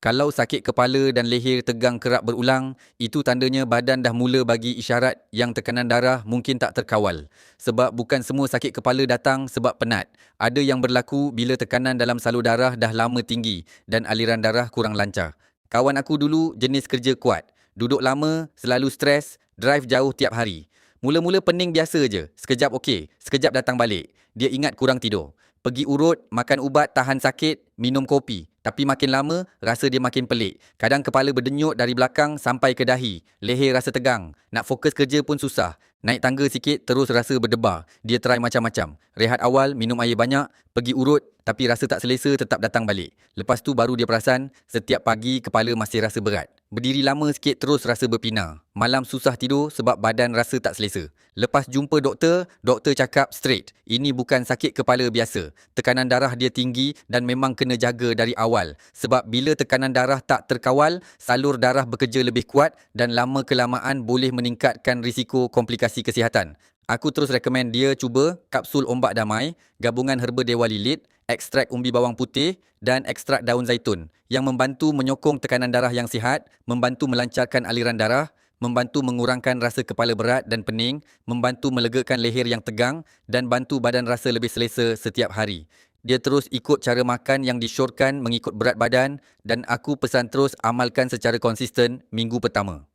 Kalau sakit kepala dan leher tegang kerap berulang, itu tandanya badan dah mula bagi isyarat yang tekanan darah mungkin tak terkawal. Sebab bukan semua sakit kepala datang sebab penat. Ada yang berlaku bila tekanan dalam salur darah dah lama tinggi dan aliran darah kurang lancar. Kawan aku dulu jenis kerja kuat. Duduk lama, selalu stres, drive jauh tiap hari. Mula-mula pening biasa je. Sekejap okey, sekejap datang balik. Dia ingat kurang tidur. Pergi urut, makan ubat tahan sakit, minum kopi. Tapi makin lama, rasa dia makin pelik. Kadang kepala berdenyut dari belakang sampai ke dahi. Leher rasa tegang. Nak fokus kerja pun susah. Naik tangga sikit, terus rasa berdebar. Dia try macam-macam. Rehat awal, minum air banyak, pergi urut, tapi rasa tak selesa tetap datang balik. Lepas tu baru dia perasan, setiap pagi kepala masih rasa berat. Berdiri lama sikit terus rasa berpinar. Malam susah tidur sebab badan rasa tak selesa. Lepas jumpa doktor, doktor cakap straight. Ini bukan sakit kepala biasa. Tekanan darah dia tinggi dan memang kena jaga dari awal. Sebab bila tekanan darah tak terkawal, salur darah bekerja lebih kuat dan lama kelamaan boleh meningkatkan risiko komplikasi kesihatan. Aku terus recommend dia cuba kapsul ombak damai, gabungan herba dewa lilit, ekstrak umbi bawang putih dan ekstrak daun zaitun yang membantu menyokong tekanan darah yang sihat, membantu melancarkan aliran darah, membantu mengurangkan rasa kepala berat dan pening, membantu melegakan leher yang tegang dan bantu badan rasa lebih selesa setiap hari. Dia terus ikut cara makan yang disyorkan mengikut berat badan dan aku pesan terus amalkan secara konsisten minggu pertama.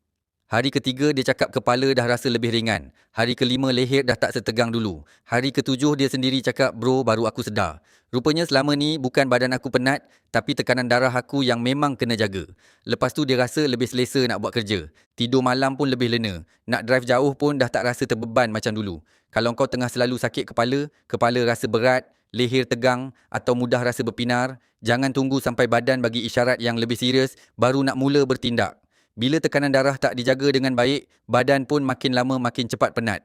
Hari ketiga dia cakap kepala dah rasa lebih ringan. Hari kelima leher dah tak setegang dulu. Hari ketujuh dia sendiri cakap, bro baru aku sedar. Rupanya selama ni bukan badan aku penat, tapi tekanan darah aku yang memang kena jaga. Lepas tu dia rasa lebih selesa nak buat kerja. Tidur malam pun lebih lena. Nak drive jauh pun dah tak rasa terbeban macam dulu. Kalau kau tengah selalu sakit kepala, kepala rasa berat, leher tegang atau mudah rasa berpinar, jangan tunggu sampai badan bagi isyarat yang lebih serius baru nak mula bertindak. Bila tekanan darah tak dijaga dengan baik, badan pun makin lama makin cepat penat.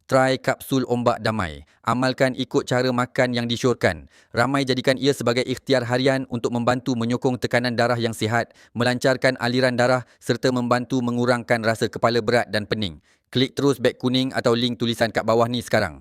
Try kapsul ombak damai. Amalkan ikut cara makan yang disyorkan. Ramai jadikan ia sebagai ikhtiar harian untuk membantu menyokong tekanan darah yang sihat, melancarkan aliran darah serta membantu mengurangkan rasa kepala berat dan pening. Klik terus beg kuning atau link tulisan kat bawah ni sekarang.